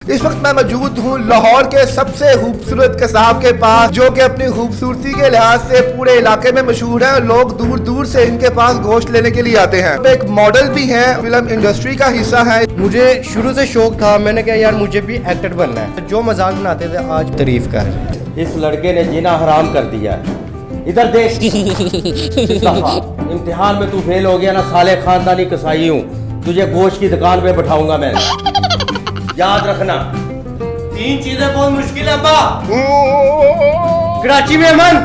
इस वक्त मैं मौजूद हूँ लाहौर के सबसे खूबसूरत कसाब के पास, जो कि अपनी खूबसूरती के लिहाज से पूरे इलाके में मशहूर है और लोग दूर दूर से इनके पास गोश्त लेने के लिए आते हैं। एक मॉडल भी है, फिल्म इंडस्ट्री का हिस्सा है। मुझे शुरू से शौक था, मैंने कहा यार मुझे भी एक्टर बनना है। जो मजाक बनाते थे आज तारीफ कर। इस लड़के ने जीना हराम कर दिया है। इधर देख इम्तिहान में तू फेल हो गया ना, साले खानदानी कसाई हूँ, तुझे गोश्त की दुकान पे बैठाऊंगा मैं। याद रखना, 3 चीजें बहुत मुश्किल है अब्बा। कराची में अमन,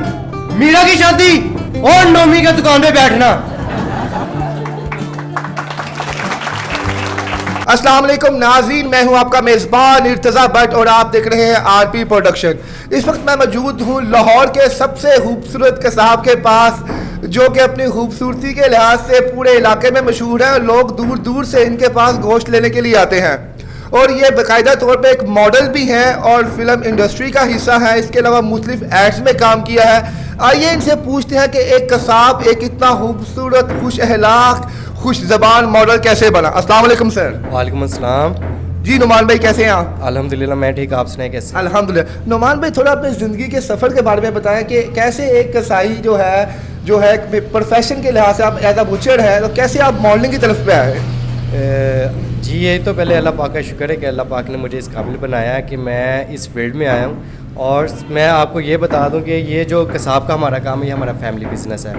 मीरा की शादी और नौमी की दुकान पे बैठना। अस्सलाम वालेकुम नाज़रीन, मैं हूं आपका मेज़बान इर्तज़ा भट्ट और आप देख रहे हैं आरपी प्रोडक्शन। इस वक्त मैं मौजूद हूं लाहौर के सबसे खूबसूरत कसाब के पास, जो कि अपनी खूबसूरती के लिहाज से पूरे इलाके में मशहूर है और लोग दूर दूर से इनके पास गोश्त लेने के लिए आते हैं। और ये बाकायदा तौर पे एक मॉडल भी है और फिल्म इंडस्ट्री का हिस्सा है। इसके अलावा मुख्तलिफ एड्स में काम किया है। आइए इनसे पूछते हैं कि एक कसाब एक इतना खूबसूरत, खुश अहलाक, खुश ज़बान मॉडल कैसे बना। अस्सलाम वालेकुम सर। वालेकुम अस्सलाम। जी नुमान भाई, कैसे हैं आप? अल्हम्दुलिल्लाह मैं ठीक, आप सुनाएं कैसे? अल्हम्दुलिल्लाह। नुमान भाई, थोड़ा अपनी ज़िंदगी के सफ़र के बारे में बताएं कि कैसे एक कसाई जो है प्रोफेशन के लिहाज से आप एज अ बुचर है, तो कैसे आप मॉडलिंग की तरफ पे आए? जी, ये तो पहले अल्लाह पाक का शुक्र है कि अल्लाह पाक ने मुझे इस काबिल बनाया कि मैं इस फील्ड में आया हूँ। और मैं आपको ये बता दूँ कि ये जो कसाब का हमारा काम है, ये हमारा फैमिली बिजनेस है।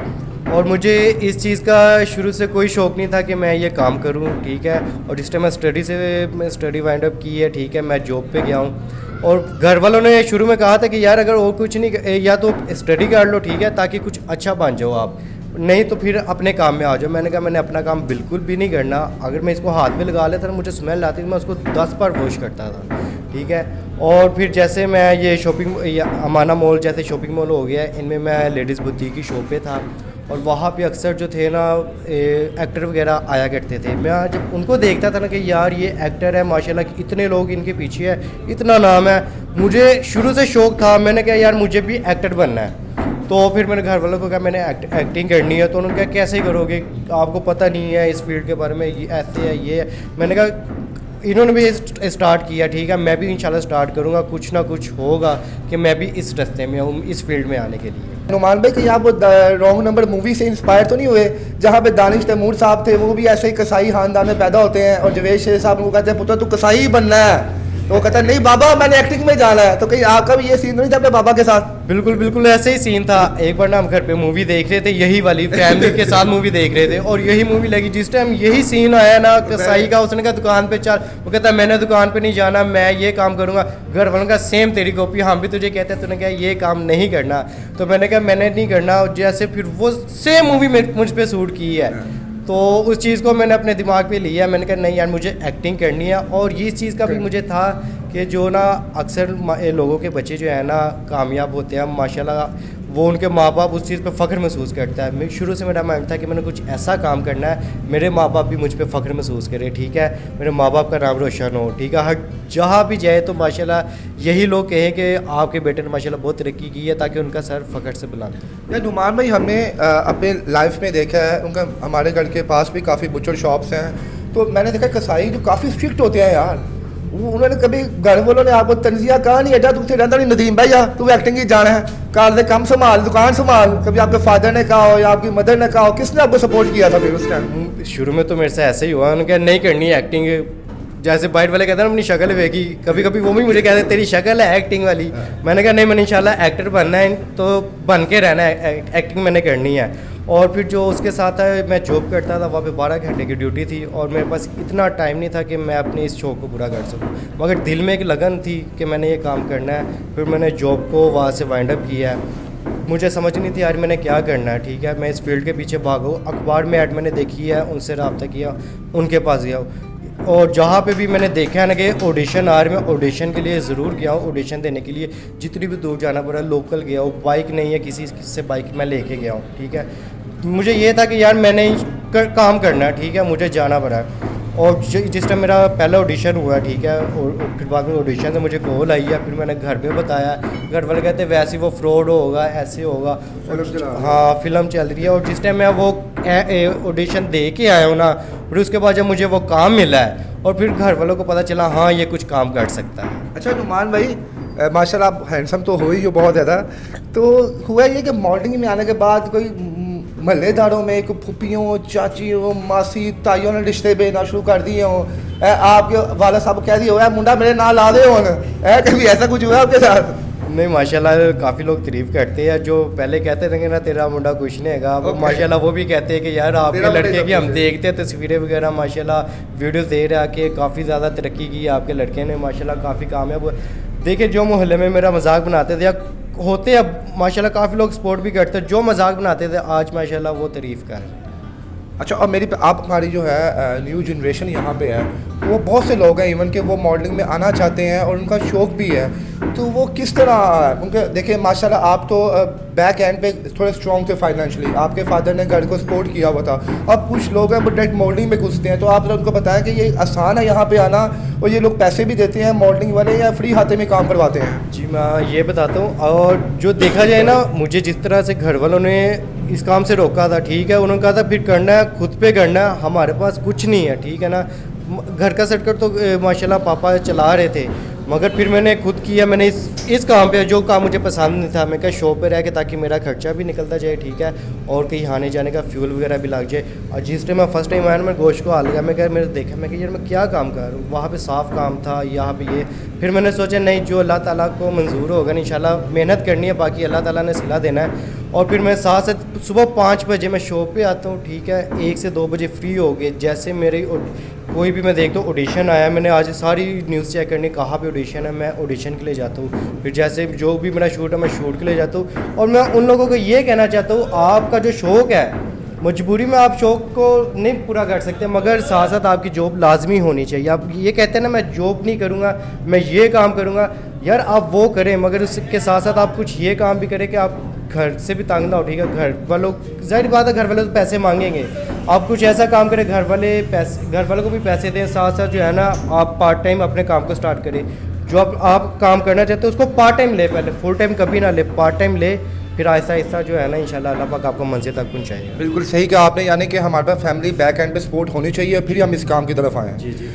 और मुझे इस चीज़ का शुरू से कोई शौक़ नहीं था कि मैं ये काम करूँ, ठीक है। और जिस टाइम मैं स्टडी वाइंड अप की है, ठीक है, मैं जॉब पे गया हूँ। और घर वालों ने शुरू में कहा था कि यार अगर और कुछ नहीं, या तो स्टडी कर लो, ठीक है, ताकि कुछ अच्छा बन जाओ आप, नहीं तो फिर अपने काम में आ जाओ। मैंने कहा मैंने अपना काम बिल्कुल भी नहीं करना। अगर मैं इसको हाथ में लगा लेता ना, मुझे स्मेल आती थी, मैं उसको 10 बार वॉश करता था, ठीक है। और फिर जैसे मैं ये अमाना मॉल जैसे शॉपिंग मॉल हो गया, इनमें मैं लेडीज़ बुटीक की शॉप पे था और वहाँ पे अक्सर जो थे ना एक्टर वगैरह आया करते थे। मैं जब उनको देखता था ना कि यार ये एक्टर है, माशाल्लाह इतने लोग इनके पीछे है, इतना नाम है, मुझे शुरू से शौक़ था। मैंने कहा यार मुझे भी एक्टर बनना है। तो फिर मैंने घर वालों को कहा मैंने एक्टिंग करनी है। तो उन्होंने कहा कैसे करोगे, आपको पता नहीं है इस फील्ड के बारे में, ये ऐसे है ये है। मैंने कहा इन्होंने भी स्टार्ट किया, ठीक है, मैं भी इंशाल्लाह स्टार्ट करूँगा, कुछ ना कुछ होगा कि मैं भी इस रास्ते में हूँ, इस फील्ड में आने के लिए। नुमान भाई, कहीं आप रॉन्ग नंबर मूवी से इंस्पायर तो नहीं हुए, जहाँ पे दानिश तैमूर साहब थे, वो भी ऐसे ही कसाई खानदान में पैदा होते हैं और जवेद शेर साहब को कहते हैं पुत्र तू कसाई ही बनना है, तो वो कहता है नहीं बाबा मैंने एक्टिंग में जाना है। तो कहीं आपका भी ये सीन नहीं था अपने बाबा के साथ? बिल्कुल बिल्कुल ऐसे ही सीन था। एक बार ना हम घर पे मूवी देख रहे थे, यही वाली फैमिली के साथ मूवी देख रहे थे और यही मूवी लगी। जिस टाइम यही सीन आया ना कसाई का, उसने कहा दुकान पे चल, वो कहता है मैंने दुकान पे नहीं जाना, मैं ये काम करूँगा। घर वालों का सेम तेरी कॉपी, हम भी तुझे कहते हैं, तूने कहा ये काम नहीं करना। तो मैंने कहा मैंने नहीं करना। जैसे फिर वो सेम मूवी मुझ पर सूट की है, तो उस चीज़ को मैंने अपने दिमाग पे लिया। मैंने कहा नहीं यार मुझे एक्टिंग करनी है। और इस चीज़ का भी मुझे था कि जो ना अक्सर लोगों के बच्चे जो है ना कामयाब होते हैं, माशाल्लाह वो उनके माँ बाप उस चीज़ पे फ़ख्र महसूस करता है। मैं शुरू से मेरा माइंड था कि मैंने कुछ ऐसा काम करना है, मेरे माँ बाप भी मुझ पे फ़ख्र महसूस करें, ठीक है, मेरे माँ बाप का नाम रोशन हो, ठीक है। हर जहाँ भी जाए तो माशाल्लाह यही लोग कहें कि आपके बेटे ने माशाल्लाह बहुत तरक्की की है, ताकि उनका सर फ़ख्र से बुलंद हो। यार नुमान भाई, हमने अपने लाइफ में देखा है, उनका हमारे घर के पास भी काफ़ी बुचर शॉप्स हैं, तो मैंने देखा कसाई जो काफ़ी स्ट्रिक्ट होते हैं यार। उन्होंने कभी घर वालों ने आपको तंजिया कहा नहीं, एडा तू रहता नहीं नदीम भाई, तू एक्टिंग ही जाना है, कार से कम संभाल, दुकान संभाल? कभी आपके फादर ने कहा हो या आपकी मदर ने कहा हो? किसने आपको सपोर्ट किया था फिर उस टाइम? शुरू में तो मेरे से ऐसे ही हुआ, उन्होंने कहा नहीं करनी है एक्टिंग। जैसे बाइट वाले कहते हैं ना अपनी शक्ल वेगी, कभी कभी वो भी मुझे कहते हैं तेरी शक्ल है एक्टिंग वाली। मैंने कहा नहीं, मैंने इंशाल्लाह एक्टर बनना है, तो बन के रहना है, एक्टिंग मैंने करनी है। और फिर जो उसके साथ है, मैं जॉब करता था, वहाँ पे 12 घंटे की ड्यूटी थी और मेरे पास इतना टाइम नहीं था कि मैं अपने इस शौक़ को पूरा कर सकूँ। मगर दिल में एक लगन थी कि मैंने ये काम करना है। फिर मैंने जॉब को वहाँ से वाइंड अप किया है। मुझे समझ नहीं थी यार मैंने क्या करना है, ठीक है, मैं इस फील्ड के पीछे भागूँ। अखबार में ऐड मैंने देखी है, उनसे रब्ता किया, उनके पास गया। और जहाँ पे भी मैंने देखा है ना कि ऑडिशन आ रहे, मैं ऑडिशन के लिए ज़रूर गया हूँ। ऑडिशन देने के लिए जितनी भी दूर जाना पड़ा, लोकल गया हूँ, बाइक नहीं है किसी से बाइक मैं लेके गया हूँ, ठीक है। मुझे ये था कि यार मैंने काम करना है, ठीक है, मुझे जाना पड़ा है। और जिस टाइम मेरा पहला ऑडिशन हुआ, ठीक है, और फिर बाद में ऑडिशन से मुझे कॉल आई है। फिर मैंने घर में बताया, घर वाले कहते वैसे वो फ्रॉड होगा, ऐसे होगा। हाँ, फिल्म चल रही है। और जिस टाइम मैं वो ऑडिशन दे के आया हूँ ना, फिर उसके बाद जब मुझे वो काम मिला है और फिर घर वालों को पता चला हाँ ये कुछ काम कर सकता है। अच्छा नुमान भाई, माशाल्लाह आप हैंडसम तो हो ही हो बहुत ज़्यादा, तो हुआ ये कि मॉडलिंग में आने के बाद कोई महल्लेदारों में कोई फूफियों, चाचियों, मासी, ताइयों ने रिश्ते बेचना शुरू कर दिए हों, आपके वाला साहब कह दिए हो मुंडा मेरे नाल ला दे हो, कभी ऐसा कुछ हुआ आपके साथ? नहीं माशाल्लाह काफ़ी लोग तारीफ करते हैं, जो पहले कहते थे कि ना तेरा मुंडा कुछ नहीं हैगा, वो माशाल्लाह वो भी कहते हैं कि यार आपके लड़के की हम देखते हैं तस्वीरें वगैरह, माशाल्लाह वीडियोस दे रहा कि काफ़ी ज़्यादा तरक्की की आपके लड़के ने, माशाल्लाह काफ़ी कामयाब। देखिए जो मोहल्ले में मेरा मजाक बनाते थे या होते अब माशाल्लाह काफ़ी लोग सपोर्ट भी करते हैं, जो मजाक बनाते थे आज माशाल्लाह वो तारीफ़ कर रहे हैं। अच्छा, और मेरी आप हमारी जो है न्यू जनरेशन यहाँ पे है, वो बहुत से लोग हैं इवन के वो मॉडलिंग में आना चाहते हैं और उनका शौक़ भी है, तो वो किस तरह उनके देखिए माशाल्लाह आप तो बैक एंड पे थोड़े स्ट्रॉन्ग थे फाइनेंशियली, आपके फादर ने घर को सपोर्ट किया हुआ था, अब कुछ लोग हैं वो डायरेक्ट मॉडलिंग में घुसते हैं, तो आप जरा उनको बताएं कि ये आसान है यहाँ पे आना और ये लोग पैसे भी देते हैं मॉडलिंग वाले या फ्री हाथे में काम करवाते हैं? जी मैं ये बताता हूँ, और जो देखा जाए ना, मुझे जिस तरह से घर वालों ने इस काम से रोका था, ठीक है, उन्होंने कहा था फिर करना है खुद पे करना है, हमारे पास कुछ नहीं है, ठीक है ना, घर का सर्कल तो माशाल्लाह पापा चला रहे थे, मगर फिर मैंने खुद किया, मैंने इस काम पे जो काम मुझे पसंद नहीं था, मैं क्या शॉप पे रह के ताकि मेरा खर्चा भी निकलता जाए, ठीक है, और कहीं आने जाने का फ्यूल वगैरह भी लग जाए। और जिस टाइम मैं फर्स्ट टाइम आया ना, मैं गोश्त को हाल गया, मैं क्या मेरे देखा, मैं कि यार मैं क्या काम कर रहा हूँ, वहाँ पे साफ काम था, यहाँ पे ये, फिर मैंने सोचा नहीं जो अल्लाह ताला को मंजूर होगा इंशाल्लाह मेहनत करनी है, बाकी अल्लाह ताला ने सिला देना है। और फिर मैं साथ साथ सुबह 5 बजे मैं शॉप पे आता हूँ, ठीक है, 1 से 2 बजे फ्री हो गए, जैसे मेरी कोई भी मैं देखता हूँ ऑडिशन आया, मैंने आज सारी न्यूज़ चेक करनी कहाँ पे ऑडिशन है, मैं ऑडिशन के लिए जाता हूँ, फिर जैसे जो भी मेरा शूट है मैं शूट के लिए जाता हूँ। और मैं उन लोगों को ये कहना चाहता हूँ, आपका जो शौक़ है, मजबूरी में आप शौक़ को नहीं पूरा कर सकते, मगर साथ साथ आपकी जॉब लाजमी होनी चाहिए। आप ये कहते हैं ना मैं जॉब नहीं करूँगा, मैं ये काम करूँगा, यार आप वो करें, मगर उसके साथ साथ आप कुछ ये काम भी करें कि आप घर से भी तंग ना हो, ठीक है, घर वालों जाहिर बात है घर वाले तो पैसे मांगेंगे, आप कुछ ऐसा काम करें घर वालों को भी पैसे दें, साथ साथ जो है ना आप पार्ट टाइम अपने काम को स्टार्ट करें, जो आप काम करना चाहते हो उसको पार्ट टाइम ले, पहले फुल टाइम कभी ना ले, पार्ट टाइम ले, फिर आहिस्ता आहिस्ता जो है ना इंशाल्लाह अल्लाह पाक आपको मंजिल तक पहुंचाएगा। बिल्कुल सही कहा आपने, यानी कि हमारे पास फैमिली बैक एंड पे सपोर्ट होनी चाहिए, फिर हम इस काम की तरफ आएँ। जी जी।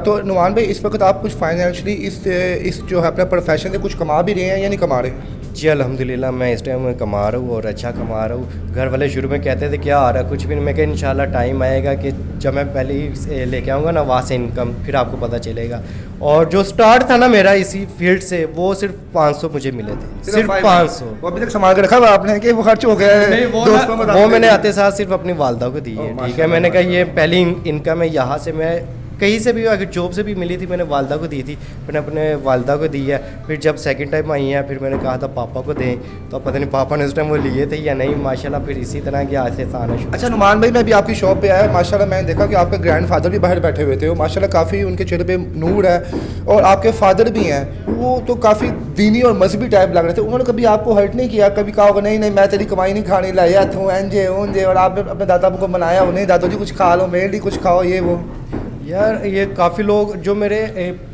तो नुमान भाई इस वक्त आप कुछ फाइनेंशियली इस जो है अपने प्रोफेशन से कुछ कमा भी रहे हैं या नहीं कमा रहे? जी अल्हम्दुलिल्लाह मैं इस टाइम कमा रहा हूँ और अच्छा कमा रहा हूँ। घर वाले शुरू में कहते थे क्या आ रहा है, कुछ भी नहीं, मैं कहा इंशाल्लाह टाइम आएगा कि जब मैं पहले ही लेके आऊँगा ना वहाँ से इनकम, फिर आपको पता चलेगा। और जो स्टार्ट था ना मेरा इसी फील्ड से, वो सिर्फ 500 मुझे मिले थे, सिर्फ 500। वो अभी तक संभाल के रखा हुआ आपने कि वो खर्च हो गया है? वो मैंने आते साथ सिर्फ अपनी वालदा को दी है, ठीक है, मैंने कहा ये पहली इनकम है, यहाँ से मैं कहीं से भी अगर जॉब से भी मिली थी मैंने वालदा को दी थी, मैंने अपने वालदा को दी है। फिर जब सेकंड टाइम आई हैं फिर मैंने कहा था पापा को दें, तो पता नहीं पापा ने उस टाइम वो लिए थे या नहीं, माशाल्लाह फिर इसी तरह की आज से आना शुरू। अच्छा नुमान भाई, मैं भी आपकी शॉप पे आया, माशाल्लाह मैंने देखा कि आपके ग्रैंडफादर भी बाहर बैठे हुए थे, वो माशाल्लाह काफ़ी उनके चेहरे पे नूर है, और आपके फादर भी हैं, वो तो काफ़ी दीनी और मजहबी टाइप लग रहे थे। उन्होंने कभी आपको हर्ट नहीं किया, कभी कहा होगा नहीं नहीं मैं तेरी कमाई नहीं खानी, लाया था एंजे ओंजे, और आपने अपने दादा को बनाया हो, नहीं दादू जी कुछ खा लो, मेरे लिए कुछ खाओ, ये वो? यार ये काफ़ी लोग जो मेरे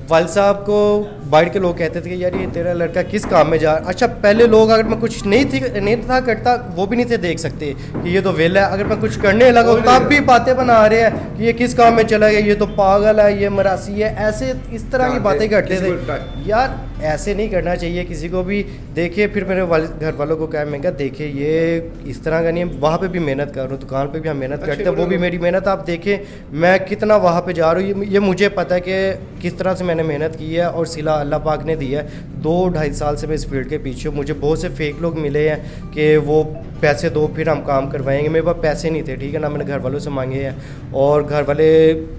वाल साहब को बाहर के लोग कहते थे कि यार ये तेरा लड़का किस काम में जा रहा। अच्छा पहले लोग अगर मैं कुछ नहीं था करता वो भी नहीं थे देख सकते कि ये तो वेला है, अगर मैं कुछ करने लगा तब भी बातें बना रहे हैं कि ये किस काम में चला गया, ये तो पागल है, ये मरासी है, ऐसे इस तरह की बातें करते थे। यार ऐसे नहीं करना चाहिए किसी को भी। देखिए फिर मेरे घर वालों को कहा, मैं कहा देखिए ये इस तरह का नहीं है, वहाँ पे भी मेहनत कर रहा हूँ, दुकान पे भी हम मेहनत करते हैं, वो भी मेरी मेहनत आप देखें मैं कितना वहाँ पे जा रहा हूँ, ये मुझे पता है कि किस तरह से मैंने मेहनत की है और सिला अल्लाह पाक ने दी है। 2-2.5 साल से मैं इस फील्ड के पीछे हूँ। मुझे बहुत से फेक लोग मिले हैं कि वो पैसे दो फिर हम काम करवाएंगे, मेरे पास पैसे नहीं थे, ठीक है ना, मैंने घर वालों से मांगे हैं और घर वाले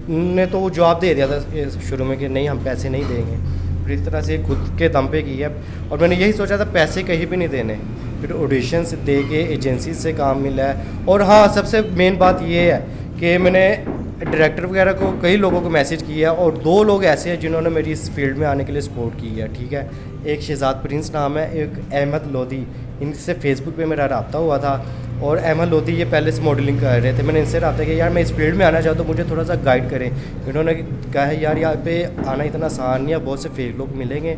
ने तो वो जवाब दे दिया था शुरू में कि नहीं हम पैसे नहीं देंगे। फिर इस तरह से खुद के दम पे की है और मैंने यही सोचा था पैसे कहीं भी नहीं देने, फिर ऑडिशन से दे के एजेंसी से काम मिला है। और हाँ सबसे मेन बात ये है कि मैंने डायरेक्टर वगैरह को कई लोगों को मैसेज किया और 2 लोग ऐसे हैं जिन्होंने मेरी इस फील्ड में आने के लिए सपोर्ट की है, ठीक है। एक शहजाद प्रिंस नाम है, एक अहमद लोधी, इनसे फेसबुक पे मेरा रब्ता हुआ था और अहमद लोधी ये पहले से मॉडलिंग कर रहे थे। मैंने इनसे रहा कि यार मैं इस फील्ड में आना चाहता हूँ, मुझे थोड़ा सा गाइड करें। इन्होंने कहा है यार यहाँ पे आना इतना आसान नहीं है, बहुत से फेक लोग मिलेंगे।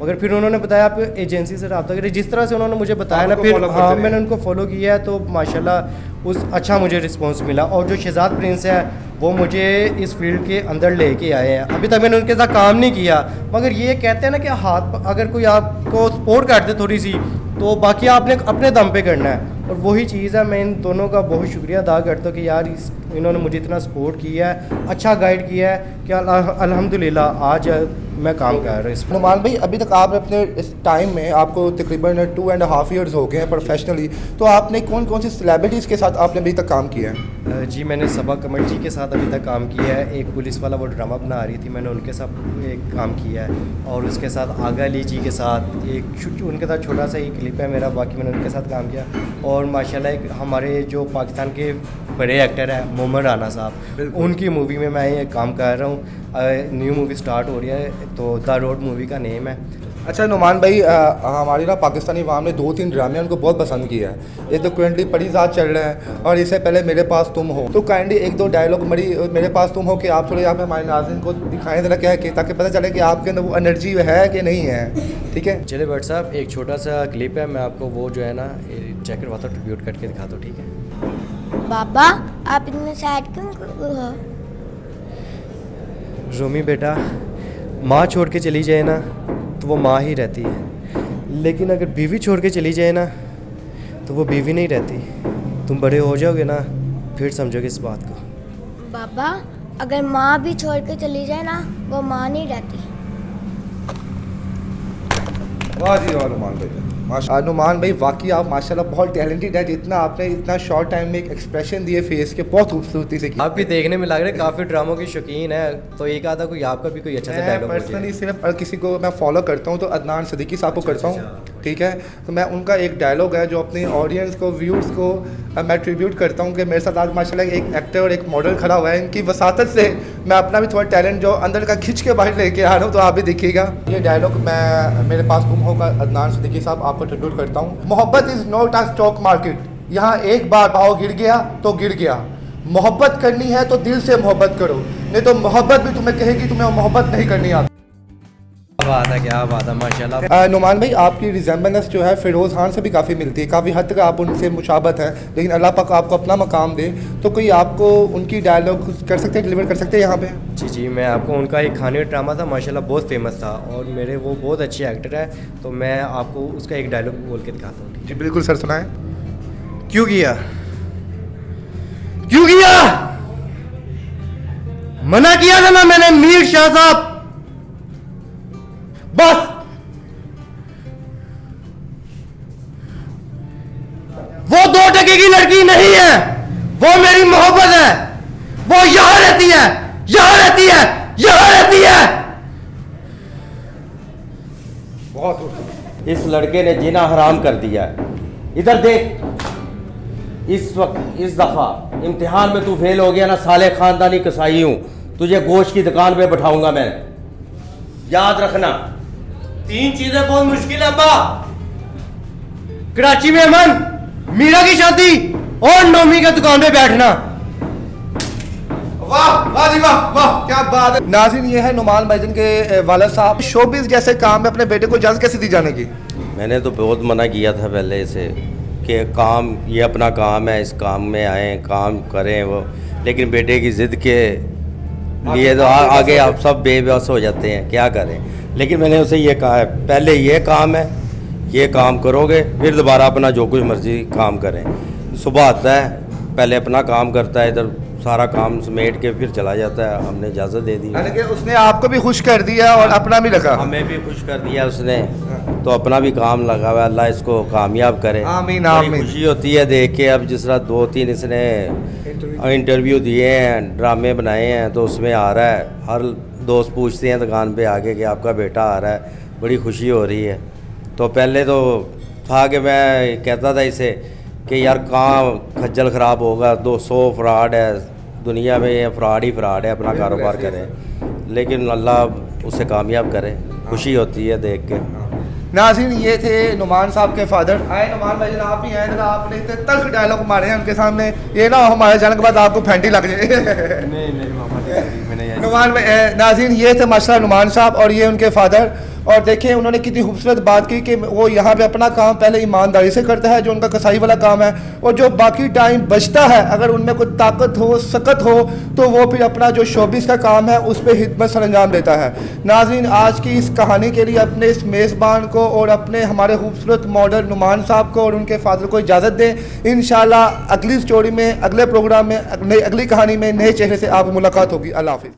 मगर फिर उन्होंने बताया आप एजेंसी से रब्ता करें, जिस तरह से उन्होंने मुझे बताया ना, फिर हाँ मैंने उनको फॉलो किया है, तो माशाल्लाह उस अच्छा मुझे रिस्पांस मिला। और जो शहजाद प्रिंस है वो मुझे इस फील्ड के अंदर लेके आए हैं। अभी तक मैंने उनके साथ काम नहीं किया, मगर ये कहते हैं ना कि हाथ अगर कोई आपको सपोर्ट कर दे थोड़ी सी, तो बाकी आपने अपने दम पे करना है। और वही चीज़ है, मैं इन दोनों का बहुत शुक्रिया अदा करता हूँ कि यार इन्होंने मुझे इतना सपोर्ट किया है, अच्छा गाइड किया है कि अल्हम्दुलिल्लाह आज मैं काम कर रहा हूँ इस। नुमान भाई, अभी तक आपने अपने इस टाइम में, आपको तकरीबन 2.5 ईयर्स हो गए हैं प्रोफेशनली, तो आपने कौन कौन सी सेलिब्रिटीज़ के साथ आपने अभी तक काम किया है? जी मैंने सबा कमर जी के साथ अभी तक काम किया है। एक पुलिस वाला वो ड्रामा बना रही थी, मैंने उनके साथ एक काम किया है। और उसके साथ आगा अली जी के साथ एक उनके साथ छोटा सा ही क्लिप है मेरा, बाकी मैंने उनके साथ काम किया। और माशाल्लाह एक हमारे जो पाकिस्तान के बड़े एक्टर हैं मोहम्मद राना साहब, उनकी मूवी में मैं ये काम कर रहा हूँ। न्यू मूवी स्टार्ट हो रही है, तो द रोड मूवी का नेम है। अच्छा नुमान भाई, हमारी ना पाकिस्तानी अवाम ने 2-3 ड्रामे उनको बहुत पसंद किया है। ये तो करंटली परिजात चल रहा है और इससे पहले मेरे पास तुम हो, तो काइंडली 1-2 डायलॉग मेरे पास तुम हो कि आप थोड़े यहाँ पे हमारे नाज़रीन को दिखाएं ज़रा क्या है, कि ताकि पता चले कि आपके अंदर वो एनर्जी है कि नहीं है। ठीक है, चले भट्ट साहब, एक छोटा सा क्लिप है, मैं आपको वो जो है ना चेक करवाता हूँ, ट्रिब्यूट करके दिखाता हूँ। ठीक है बाबा, आप इतने सैड क्यों हो? रोमी बेटा, माँ छोड़ के चली जाए ना तो वो माँ ही रहती है, लेकिन अगर बीवी छोड़ के चली जाए ना तो वो बीवी नहीं रहती। तुम बड़े हो जाओगे ना फिर समझोगे इस बात को। बाबा, अगर माँ भी छोड़ के चली जाए ना, वो माँ नहीं रहती। वाह जी वाह नुमान भाई, नुमान भाई वाकई आप माशाल्लाह बहुत टैलेंटेड है। जितना आपने इतना शॉर्ट टाइम में एक एक्सप्रेशन दिए फेस के, बहुत खूबसूरती से किया। आप भी देखने में लग रहे काफ़ी ड्रामों की शौकीन है, तो एक आधा कोई आपका भी कोई अच्छा सा डायलॉग। पर्सनली सिर्फ किसी को मैं फॉलो करता हूँ तो अदनान सिद्दीकी साहब को करता हूँ, ठीक है। तो मैं उनका एक डायलॉग है जो अपने ऑडियंस को, व्यूअर्स को मैं ट्रिब्यूट करता हूँ कि मेरे साथ आज माशाल्लाह एक एक्टर और एक मॉडल खड़ा हुआ है। इनकी वसातत से मैं अपना भी थोड़ा टैलेंट जो अंदर का खिंच के बाहर लेके आ रहा हूँ, तो आप भी देखिएगा। ये डायलॉग मैं मेरे पास तुम हो का अदनान सिद्दीकी साहब आपको ट्रिब्यूट करता हूँ। मोहब्बत is not a stock market, यहाँ एक बार भाव गिर गया तो गिर गया। मोहब्बत करनी है तो दिल से मोहब्बत करो, नहीं तो मोहब्बत भी तुम्हें कहेगी तुम्हें मोहब्बत नहीं करनी आती। क्या बात है माशाल्लाह। नुमान भाई, आपकी रिजेंबलेंस जो है फिरोज़ खान से भी काफ़ी मिलती है, काफ़ी हद तक आप उनसे मुशाबत है, लेकिन अल्लाह पाक आपको अपना मकाम दे, तो कोई आपको उनकी डायलॉग कर सकते हैं, डिलीवर कर सकते हैं यहाँ पे? जी मैं आपको उनका एक खाने ड्रामा था माशाल्लाह बहुत फेमस था, और मेरे वो बहुत अच्छे एक्टर है, तो मैं आपको उसका एक डायलॉग बोल के दिखाता हूँ। जी बिल्कुल सर, सुनाएं। क्यों किया मना किया था ना मैंने मीर शाह साहब, बस वो 2 टके की लड़की नहीं है, वो मेरी मोहब्बत है, वो यहां रहती है, यहां रहती है, यहां रहती है। बहुत इस लड़के ने जीना हराम कर दिया है। इधर देख, इस वक्त इस दफा इम्तिहान में तू फेल हो गया ना, साले खानदानी कसाई हूं, तुझे गोश्त की दुकान पे बैठाऊंगा मैं, याद रखना। 3 चीजें बहुत मुश्किल है अब्बा। कराची में अमन, मीरा की शादी और नौमी की दुकान पे बैठना। वाह वाह जी वाह वाह, क्या बात है। नाज़रीन, ये है नुमान भाईजान के वालिद साहब। शोबिज़ जैसे काम में अपने बेटे को इजाज़त कैसे दी जाने की? मैंने तो बहुत मना किया था पहले से कि काम, ये अपना काम है, इस काम में आए, काम करें वो, लेकिन बेटे की ज़िद के लिए तो आगे आप सब बेबस हो जाते हैं, क्या करें। लेकिन मैंने उसे ये कहा है, पहले ये काम है, ये काम करोगे फिर दोबारा अपना जो कुछ मर्जी काम करें। सुबह आता है, पहले अपना काम करता है, इधर सारा काम समेट के फिर चला जाता है। हमने इजाज़त दे दी, यानी कि उसने आपको भी खुश कर दिया और अपना भी लगा। हमें भी खुश कर दिया उसने, तो अपना भी काम लगा हुआ। अल्लाह इसको कामयाब करे। आमीन बड़ी आमीन। खुशी होती है देख के। अब जिस तरह 2-3 इसने इंटरव्यू दिए हैं, ड्रामे बनाए हैं, तो उसमें आ रहा है, हर दोस्त पूछते हैं दुकान पे आके कि आपका बेटा आ रहा है, बड़ी खुशी हो रही है। तो पहले तो था कि मैं कहता था इसे कि यार कहाँ खज्जल ख़राब होगा, 200 फ्रॉड है दुनिया में, ये फ्रॉड ही फ्रॉड है, अपना कारोबार करें। लेकिन अल्लाह उसे कामयाब करे, खुशी होती है देख के। नाज़रीन ये थे नुमान साहब के फादर। आए नुमान भाई जनाब भी आए जरा, आपने इतने तल्ख डायलॉग मारे हैं उनके सामने, ये ना हमारे जाने के बाद आपको फैंटी लग जाए। नुमान नाज़रीन ये थे माशाल्लाह नुमान साहब और ये उनके फादर। और देखिए उन्होंने कितनी खूबसूरत बात की कि वो यहाँ पे अपना काम पहले ईमानदारी से करता है, जो उनका कसाई वाला काम है, और जो बाकी टाइम बचता है अगर उनमें कोई ताकत हो, सकत हो, तो वो फिर अपना जो शोबिस का काम है उस पर खिदमत सर अंजाम देता है। नाज़रीन आज की इस कहानी के लिए अपने इस मेज़बान को और अपने हमारे खूबसूरत मॉडल नुमान साहब को और उनके फादर को इजाज़त दें। इंशाल्लाह अगली स्टोरी में, अगले प्रोग्राम में, अगली कहानी में नए चेहरे से आपकी मुलाकात होगी। अल्लाह हाफ़िज़।